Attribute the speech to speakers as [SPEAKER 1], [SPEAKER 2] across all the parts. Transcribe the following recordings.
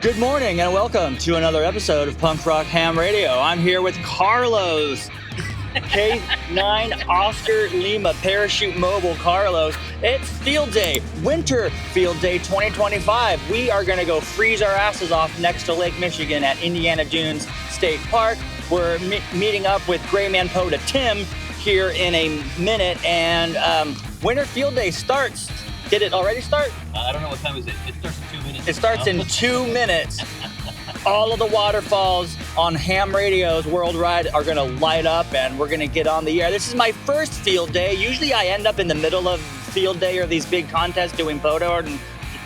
[SPEAKER 1] Good morning and welcome to another episode of Punk Rock Ham Radio. I'm here with Carlos, K9 Oscar Lima Parachute Mobile. Carlos, it's field day, winter field day 2025. We are going to go freeze our asses off next to Lake Michigan at Indiana Dunes State Park. We're meeting up with Grayman POTA Tim here in a minute, and winter field day starts. Did it already start?
[SPEAKER 2] I don't know what time is it. It starts in 2 minutes.
[SPEAKER 1] It starts in 2 minutes. All of the waterfalls on ham radios worldwide are going to light up, and we're going to get on the air. This is my first field day. Usually I end up in the middle of field day or these big contests doing POTA or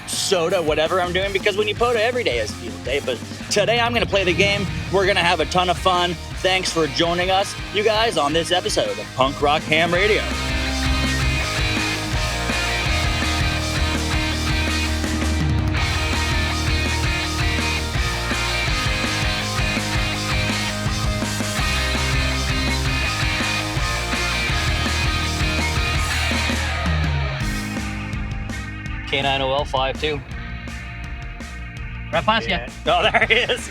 [SPEAKER 1] soda, whatever I'm doing, because when you POTA, every day is field day. But today I'm going to play the game. We're going to have a ton of fun. Thanks for joining us, you guys, on this episode of Punk Rock Ham Radio.
[SPEAKER 2] K9OL52. Right past you.
[SPEAKER 1] Oh, there he is.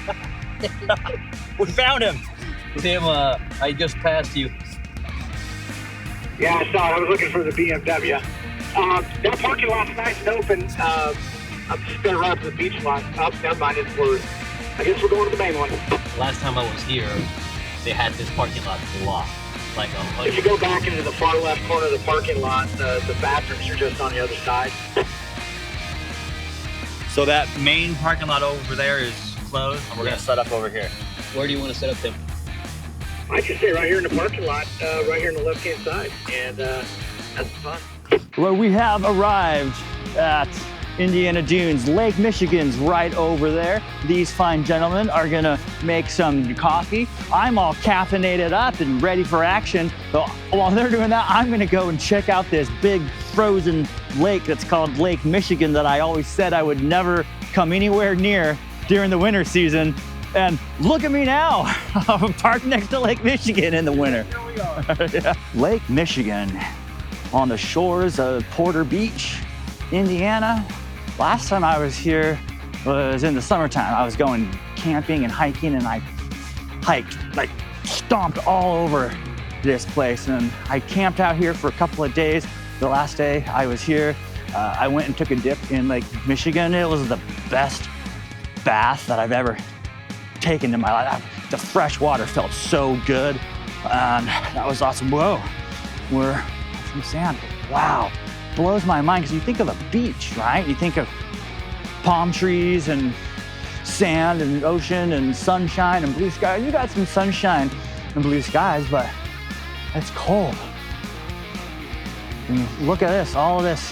[SPEAKER 1] We found him.
[SPEAKER 2] Tim, I just passed you.
[SPEAKER 3] Yeah, I saw it. I was looking for the BMW. That parking lot's nice and open. I'm just going to run up to the beach lot. Oh, never mind. It's closed. I guess we're going to the main one.
[SPEAKER 2] Last time I was here, they had this parking lot blocked. Like
[SPEAKER 3] If you go back into the far left corner of the parking lot, the bathrooms are just on the other side.
[SPEAKER 1] So that main parking lot over there is closed, and we're going to set up over here.
[SPEAKER 2] Where do you want to set up, Tim?
[SPEAKER 3] I just stay right here in the parking lot, right here on the left-hand side, and that's fun.
[SPEAKER 1] Well, we have arrived at Indiana Dunes. Lake Michigan's right over there. These fine gentlemen are gonna make some coffee. I'm all caffeinated up and ready for action. So while they're doing that, I'm gonna go and check out this big frozen lake that's called Lake Michigan that I always said I would never come anywhere near during the winter season. And look at me now. I'm parked next to Lake Michigan in the winter.
[SPEAKER 3] Here we are.
[SPEAKER 1] Yeah. Lake Michigan on the shores of Porter Beach, Indiana. Last time I was here was in the summertime. I was going camping and hiking, and I hiked, like stomped all over this place. And I camped out here for a couple of days. The last day I was here, I went and took a dip in Lake Michigan. It was the best bath that I've ever taken in my life. The fresh water felt so good, and that was awesome. Whoa, we're some sand. Wow. Blows my mind, because you think of a beach, right? You think of palm trees and sand and ocean and sunshine and blue sky. You got some sunshine and blue skies, but it's cold. And look at this, all of this.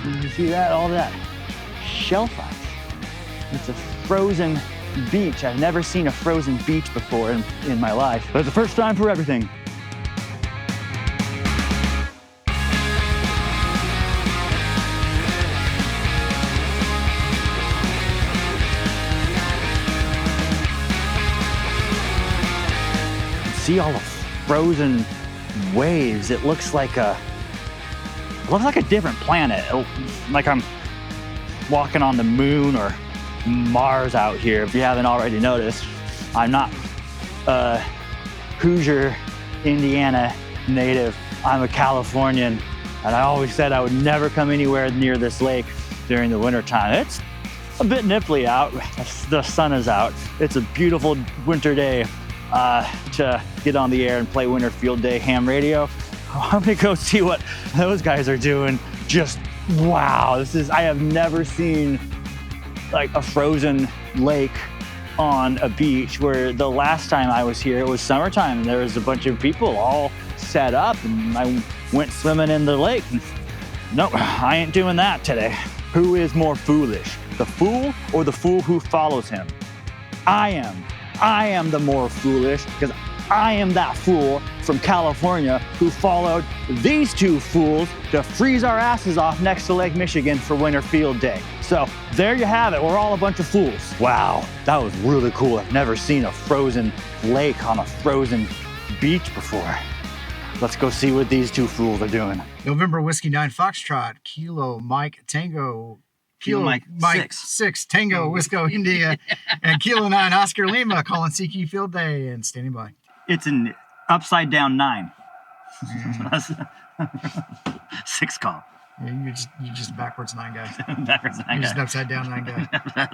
[SPEAKER 1] You see that? All that shelf ice. It's a frozen beach. I've never seen a frozen beach before in my life, but it's the first time for everything. See all the frozen waves. It looks like a different planet. Like I'm walking on the moon or Mars out here. If you haven't already noticed, I'm not a Hoosier, Indiana native. I'm a Californian, and I always said I would never come anywhere near this lake during the wintertime. It's a bit nipply out. The sun is out. It's a beautiful winter day to get on the air and play Winter Field Day Ham Radio. I'm gonna go see what those guys are doing. Just wow, I have never seen like a frozen lake on a beach, where the last time I was here, it was summertime, and there was a bunch of people all set up, and I went swimming in the lake. Nope, I ain't doing that today. Who is more foolish, the fool or the fool who follows him? I am the more foolish, because I am that fool from California who followed these two fools to freeze our asses off next to Lake Michigan for Winter Field Day. So there you have it. We're all a bunch of fools. Wow, that was really cool. I've never seen a frozen lake on a frozen beach before. Let's go see what these two fools are doing.
[SPEAKER 3] November Whiskey 9 Foxtrot, Kilo Mike Tango
[SPEAKER 4] Kilo Mike 6 Tango Whiskey India, and Kilo 9 Oscar Lima calling CQ Field Day and standing by.
[SPEAKER 1] It's an upside down 9. 6 call.
[SPEAKER 4] Yeah, you're just a backwards 9 guy.
[SPEAKER 1] Backwards 9
[SPEAKER 4] You're
[SPEAKER 1] guy.
[SPEAKER 4] just an upside down 9 guy.
[SPEAKER 1] All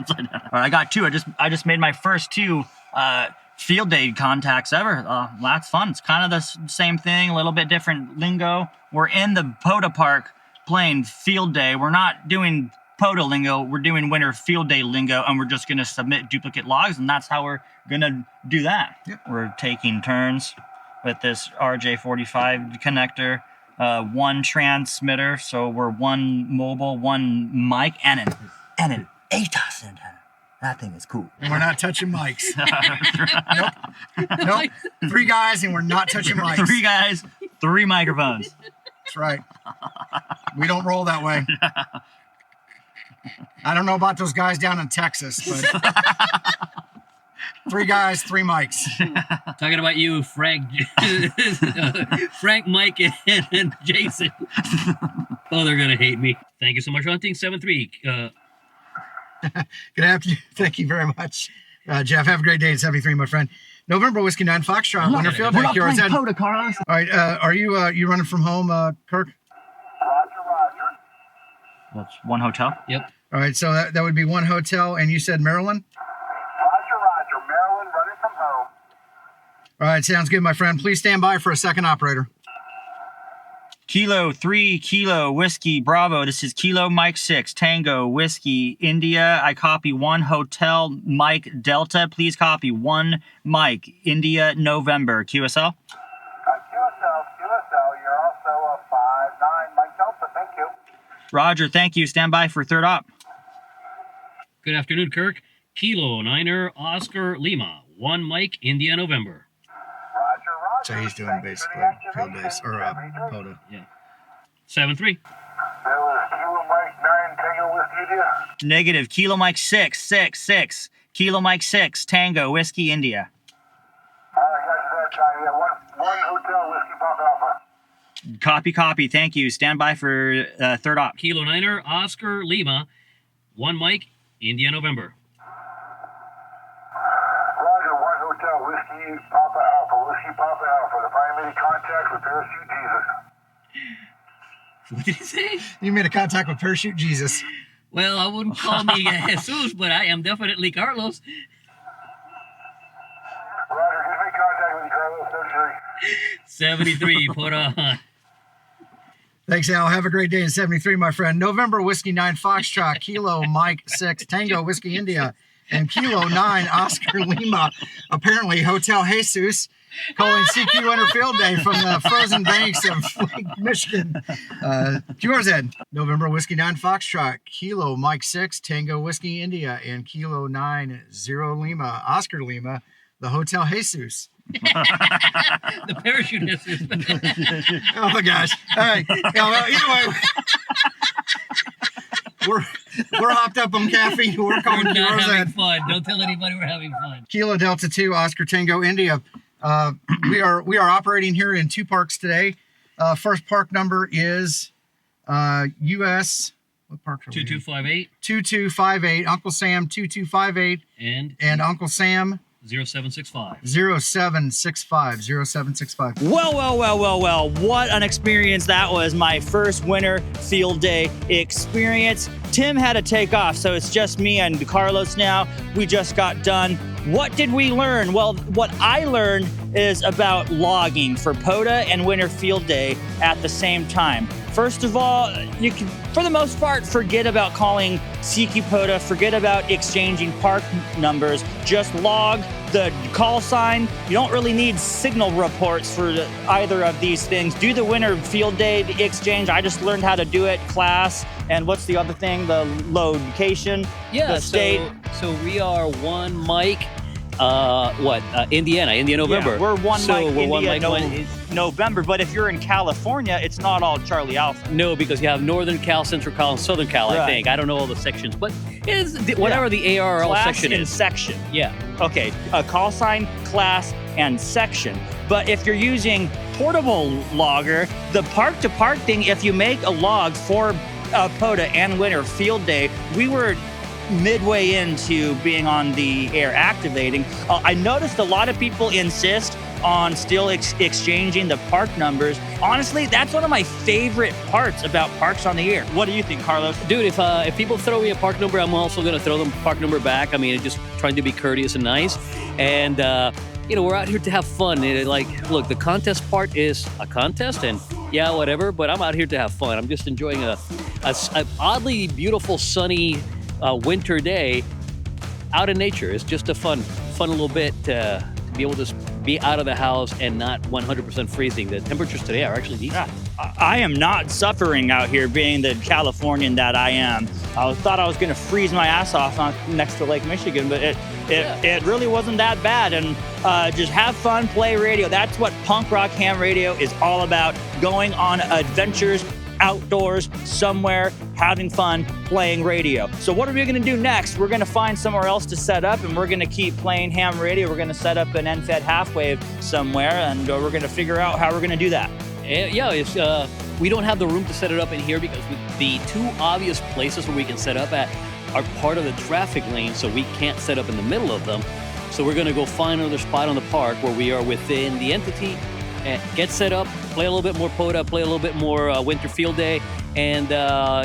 [SPEAKER 1] right, I got 2. I just made my first 2 field day contacts ever. That's fun. It's kind of the same thing, a little bit different lingo. We're in the POTA park playing field day. We're not doing POTA lingo. We're doing winter field day lingo, and we're just going to submit duplicate logs, and that's how we're going to do that.
[SPEAKER 4] Yep.
[SPEAKER 1] We're taking turns with this RJ45 connector, 1 transmitter, so we're 1 mobile, 1 mic, and an ATOS antenna. That thing is cool.
[SPEAKER 4] And we're not touching mics. Nope. 3 guys, and we're not touching mics.
[SPEAKER 1] 3 guys, 3 microphones.
[SPEAKER 4] That's right. We don't roll that way. I don't know about those guys down in Texas, but 3 guys, 3 mics.
[SPEAKER 5] Talking about you, Frank, Frank, Mike, and Jason. Oh, they're gonna hate me. Thank you so much, Hunting 7-3.
[SPEAKER 4] Good afternoon. Thank you very much, Jeff. Have a great day at 73, my friend. November Whiskey 9 Foxtrot. Winter Field Day.
[SPEAKER 1] We're not playing
[SPEAKER 4] QRZ.
[SPEAKER 1] POTA, Carlos.
[SPEAKER 4] All right. Are you running from home, Kirk?
[SPEAKER 3] Roger.
[SPEAKER 1] That's 1 hotel.
[SPEAKER 5] Yep.
[SPEAKER 4] All right. So that would be 1 hotel, and you said Maryland.
[SPEAKER 3] Roger. Maryland running from home.
[SPEAKER 4] All right. Sounds good, my friend. Please stand by for a second operator.
[SPEAKER 1] Kilo 3 Kilo Whiskey Bravo. This is Kilo Mike 6 Tango Whiskey India. I copy 1 Hotel Mike Delta. Please copy 1 Mike India November. QSL.
[SPEAKER 3] QSL, you're also a 5-9 Mike Delta, thank you.
[SPEAKER 1] Roger, thank you. Stand by for third op.
[SPEAKER 5] Good afternoon, Kirk. Kilo 9er Oscar Lima. 1 Mike India November.
[SPEAKER 4] So he's doing basically field days or POTA.
[SPEAKER 5] Yeah. 7-3.
[SPEAKER 3] Kilo Mike 9 Tango Whiskey India.
[SPEAKER 1] Negative. Kilo Mike 6. Kilo Mike 6 Tango Whiskey India.
[SPEAKER 3] All right, guys, that time. Yeah, one hotel whiskey pop alpha.
[SPEAKER 1] Copy. Thank you. Stand by for third op.
[SPEAKER 5] Kilo 9er Oscar Lima. 1 Mike India November.
[SPEAKER 3] Roger, 1 hotel whiskey Papa Alpha. Whiskey Papa Alpha. The primary contact with Parachute Jesus.
[SPEAKER 5] What did he say?
[SPEAKER 4] You made a contact with Parachute Jesus.
[SPEAKER 5] Well, I wouldn't call me Jesus, but I am definitely Carlos.
[SPEAKER 3] Roger, just make contact with you, Carlos.
[SPEAKER 5] 73. Put on.
[SPEAKER 4] Thanks, Al. Have a great day in 73, my friend. November Whiskey 9 Foxtrot, Kilo Mike 6 Tango Whiskey India, and Kilo 9 Oscar Lima. Apparently, Hotel Jesus calling CQ Winter Field Day from the frozen banks of Lake Michigan. QRZ. November Whiskey 9 Foxtrot, Kilo Mike 6 Tango Whiskey India, and Kilo 9 0 Lima Oscar Lima, the Hotel Jesus.
[SPEAKER 5] The parachute is.
[SPEAKER 4] Oh my gosh! All right. Yeah, well, either way, we're hopped up on caffeine. We're calling
[SPEAKER 5] We're not having
[SPEAKER 4] QRZ.
[SPEAKER 5] fun. Don't tell anybody we're having fun.
[SPEAKER 4] Kilo Delta 2 Oscar Tango India. We are operating here in 2 parks today. First park number is US. What park are we in?
[SPEAKER 5] 2258
[SPEAKER 4] 2258. Uncle Sam 2258
[SPEAKER 5] and
[SPEAKER 4] Uncle Sam
[SPEAKER 5] 0765.
[SPEAKER 4] 0765.
[SPEAKER 1] Well. What an experience that was. My first winter field day experience. Tim had to take off, so it's just me and Carlos now. We just got done. What did we learn? Well, what I learned is about logging for POTA and winter field day at the same time. First of all, you can, for the most part, forget about calling CQ POTA, forget about exchanging park numbers, just log the call sign. You don't really need signal reports for either of these things. Do the winter field day exchange. I just learned how to do it, class, and what's the other thing? The location,
[SPEAKER 5] Yeah,
[SPEAKER 1] the state.
[SPEAKER 5] So we are 1 Mike, Indiana November.
[SPEAKER 1] Yeah, we're 1
[SPEAKER 5] so
[SPEAKER 1] Mike
[SPEAKER 5] we're 1
[SPEAKER 1] India
[SPEAKER 5] Mike
[SPEAKER 1] November, but if you're in California, it's not all Charlie Alpha.
[SPEAKER 5] No, because you have Northern Cal, Central Cal, and Southern Cal, I
[SPEAKER 1] Right.
[SPEAKER 5] think. I don't know all the sections, but it's whatever the ARL
[SPEAKER 1] Class
[SPEAKER 5] section
[SPEAKER 1] and
[SPEAKER 5] is.
[SPEAKER 1] section.
[SPEAKER 5] Yeah.
[SPEAKER 1] Okay, a call sign, class, and section. But if you're using portable logger, the park-to-park thing, if you make a log for POTA and Winter Field Day. We were midway into being on the air activating. I noticed a lot of people insist on still exchanging the park numbers. Honestly, that's one of my favorite parts about Parks on the Air. What do you think, Carlos?
[SPEAKER 5] Dude, if people throw me a park number, I'm also going to throw them a park number back. I mean, just trying to be courteous and nice. And, we're out here to have fun. Look, the contest part is a contest and yeah, whatever, but I'm out here to have fun. I'm just enjoying a oddly beautiful, sunny winter day out in nature. It's just a fun little bit to be able to be out of the house and not 100% freezing. The temperatures today are actually decent.
[SPEAKER 1] Yeah, I am not suffering out here being the Californian that I am. I thought I was going to freeze my ass off next to Lake Michigan, but it really wasn't that bad. And just have fun, play radio. That's what punk rock ham radio is all about. Going on adventures outdoors somewhere, having fun, playing radio. So what are we going to do next? We're going to find somewhere else to set up, and we're going to keep playing ham radio. We're going to set up an end-fed half wave somewhere, and we're going to figure out how we're going to do that.
[SPEAKER 5] Yeah, we don't have the room to set it up in here because the two obvious places where we can set up at are part of the traffic lane, so we can't set up in the middle of them. So we're going to go find another spot on the park where we are within the entity, and get set up, play a little bit more POTA, play a little bit more Winter Field Day, and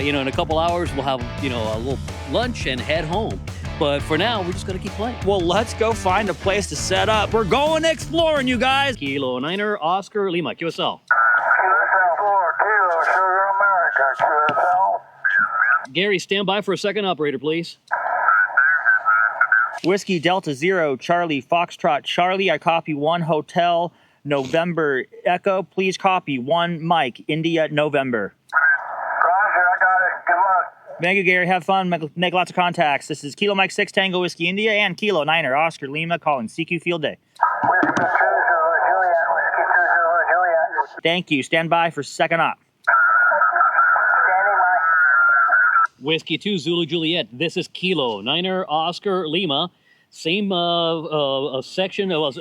[SPEAKER 5] in a couple hours we'll have a little lunch and head home. But for now, we're just gonna keep playing.
[SPEAKER 1] Well, let's go find a place to set up. We're going exploring, you guys.
[SPEAKER 5] Kilo 9er, Oscar Lima, QSL.
[SPEAKER 3] Kilo Sugar America, QSL.
[SPEAKER 5] Gary, stand by for a second, operator, please.
[SPEAKER 1] Whiskey Delta Zero, Charlie Foxtrot Charlie. I copy 1 Hotel November Echo. Please copy 1 Mike India November.
[SPEAKER 3] Roger, I got it. Good luck.
[SPEAKER 1] Thank you, Gary. Have fun. Make lots of contacts. This is Kilo Mike 6 Tango Whiskey India and Kilo 9er Oscar Lima calling CQ Field Day.
[SPEAKER 3] Whiskey 20 Juliet. Whiskey 20 Juliet.
[SPEAKER 1] Thank you. Stand by for second op.
[SPEAKER 3] Standing by.
[SPEAKER 5] Whiskey 2 Zulu Juliet. This is Kilo 9er Oscar Lima. Same section of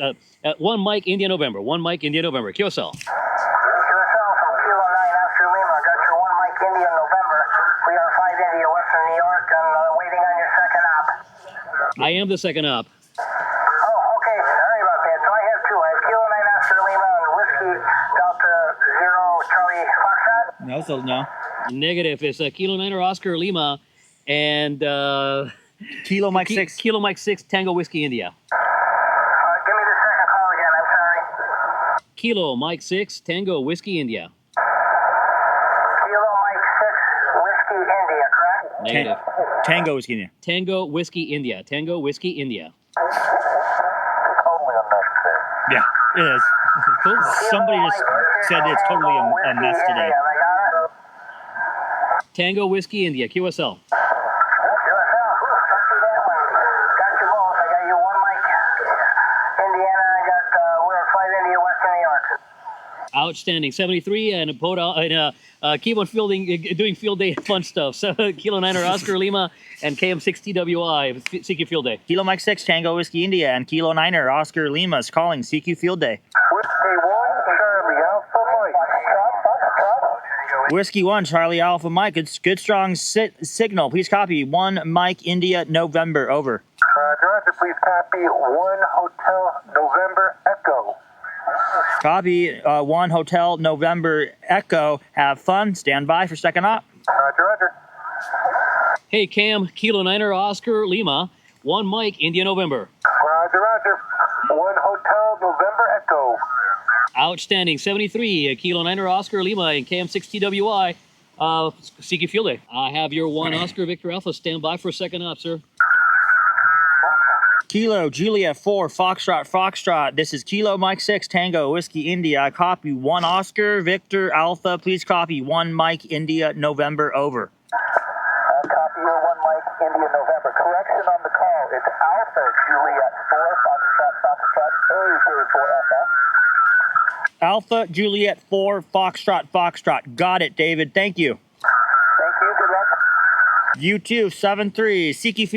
[SPEAKER 5] 1 Mike India November. 1 Mike India November. QSL.
[SPEAKER 3] QSL from Kilo 9 Oscar Lima. Got your 1 Mike India November. We are 5 India Western New York and waiting on your second op.
[SPEAKER 5] I am the second op.
[SPEAKER 3] Oh, okay. Sorry about that. So I have 2. I have Kilo 9 Oscar Lima and Whiskey Delta Zero Charlie Foxtrot.
[SPEAKER 1] No.
[SPEAKER 5] Negative. It's Kilo 9er Oscar Lima and
[SPEAKER 1] Kilo Mike 6.
[SPEAKER 5] Kilo Mike 6 Tango Whiskey India.
[SPEAKER 3] Give me the second call again. I'm sorry.
[SPEAKER 5] Kilo Mike 6 Tango Whiskey India.
[SPEAKER 3] Kilo Mike 6 Whiskey India, correct?
[SPEAKER 5] Negative.
[SPEAKER 1] Tango Whiskey India.
[SPEAKER 5] Tango Whiskey India. Tango Whiskey India.
[SPEAKER 3] Totally unnecessary.
[SPEAKER 1] Yeah, it is. Somebody just said it's totally a mess today.
[SPEAKER 5] Tango Whiskey India. QSL. Outstanding. 73 and POTA and keep on doing field day fun stuff. So Kilo 9er Oscar Lima and KM6TWI CQ Field Day.
[SPEAKER 1] Kilo Mike 6 Tango Whiskey India and Kilo 9er Oscar Lima is calling CQ Field Day. Whiskey 1 Charlie Alpha Mike. It's good strong signal. Please copy 1 Mike India November. Over.
[SPEAKER 3] Roger, please copy 1 Hotel November Echo.
[SPEAKER 1] Copy 1 Hotel November Echo. Have fun. Stand by for second op.
[SPEAKER 3] Roger.
[SPEAKER 5] Hey Cam, Kilo 9er Oscar Lima, 1 Mike India November.
[SPEAKER 3] Roger. 1 Hotel November Echo.
[SPEAKER 5] Outstanding. 73 Kilo 9er Oscar Lima and KM6TWI CQ Field Day. I have your 1 Oscar Victor Alpha. Stand by for a second op, sir.
[SPEAKER 1] Kilo Juliet 4 Foxtrot. This is Kilo Mike 6 Tango Whiskey India. I copy 1 Oscar Victor Alpha. Please copy 1 Mike India November. Over.
[SPEAKER 3] Copy your 1 Mike India November. Correction on the call. It's Alpha Juliet 4 Foxtrot A04FF.
[SPEAKER 1] Alpha Juliet 4 Foxtrot. Got it, David. Thank you.
[SPEAKER 3] Thank you. Good luck.
[SPEAKER 1] You too, 7-3, CQ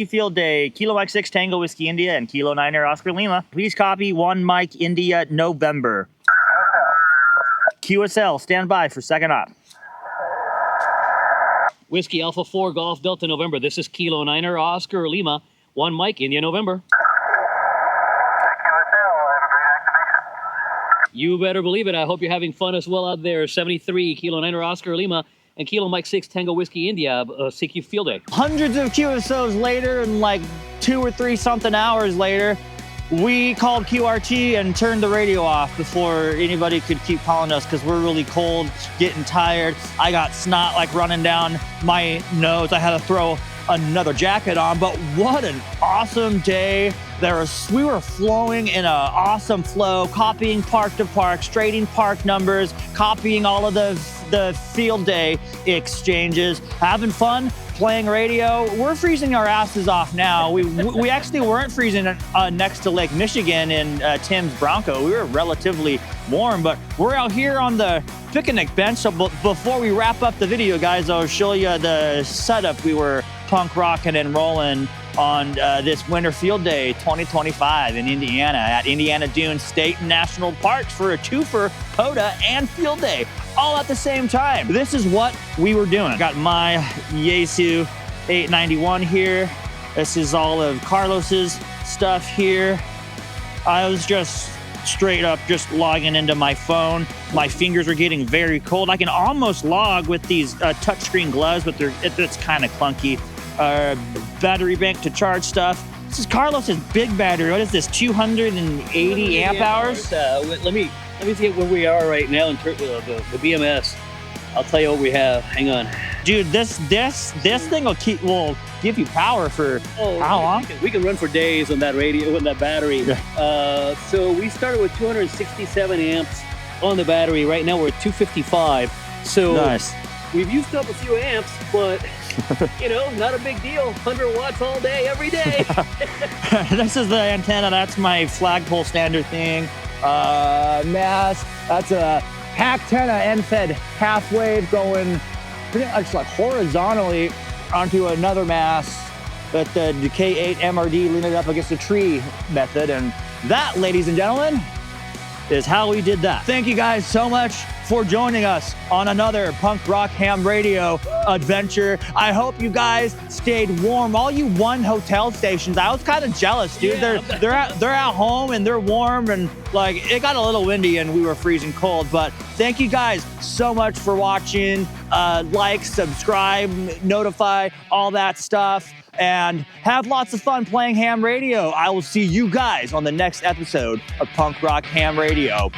[SPEAKER 1] Field Day, Kilo Mike 6 Tango Whiskey India and Kilo 9er Oscar Lima. Please copy 1 Mike India November. QSL, stand by for second op.
[SPEAKER 5] Whiskey Alpha 4 Golf Delta November. This is Kilo 9er Oscar Lima 1 Mike India November. You better believe it. I hope you're having fun as well out there. 73 Kilo 9er Oscar Lima and Kilo Mike 6 Tango Whiskey India CQ Field Day.
[SPEAKER 1] Hundreds of QSOs later, and like 2 or 3 something hours later, we called QRT and turned the radio off before anybody could keep calling us because we're really cold, getting tired. I got snot like running down my nose. I had to throw another jacket on, but what an awesome day. We were flowing in an awesome flow, copying park to park, straightening park numbers, copying all of the field day exchanges, having fun, playing radio. We're freezing our asses off now. We actually weren't freezing next to Lake Michigan in Tim's Bronco. We were relatively warm, but we're out here on the picnic bench. So before we wrap up the video, guys, I'll show you the setup we were punk rocking and rolling on this winter field day 2025 in Indiana at Indiana Dunes State and National Parks for a twofer, POTA and field day, all at the same time. This is what we were doing. Got my Yaesu 891 here. This is all of Carlos's stuff here. I was just straight up just logging into my phone. My fingers are getting very cold. I can almost log with these touchscreen gloves, but it's kind of clunky. Battery bank to charge stuff. This is Carlos's big battery. What is this, 280 amp hours?
[SPEAKER 5] Let me see where we are right now in terms of the BMS. I'll tell you what we have. Hang on.
[SPEAKER 1] Dude, this thing will give you power for how long?
[SPEAKER 5] We can run for days on that radio, with that battery.
[SPEAKER 1] Yeah.
[SPEAKER 5] So we started with 267 amps on the battery. Right now we're at 255. So
[SPEAKER 1] nice.
[SPEAKER 5] We've used up a few amps, but you know, not a big deal. 100 watts all day, every day.
[SPEAKER 1] This is the antenna. That's my flagpole standard thing. Mass. That's a Hack-Tenna end-fed half wave going pretty much like horizontally onto another mass. But the K8 MRD leaning up against a tree method, and that, ladies and gentlemen, is how we did that. Thank you guys so much for joining us on another Punk Rock Ham Radio adventure. I hope you guys stayed warm. All you one hotel stations, I was kind of jealous, dude.
[SPEAKER 5] Yeah.
[SPEAKER 1] They're at home and they're warm, and like it got a little windy and we were freezing cold. But thank you guys so much for watching. Like, subscribe, notify, all that stuff. And have lots of fun playing ham radio. I will see you guys on the next episode of Punk Rock Ham Radio.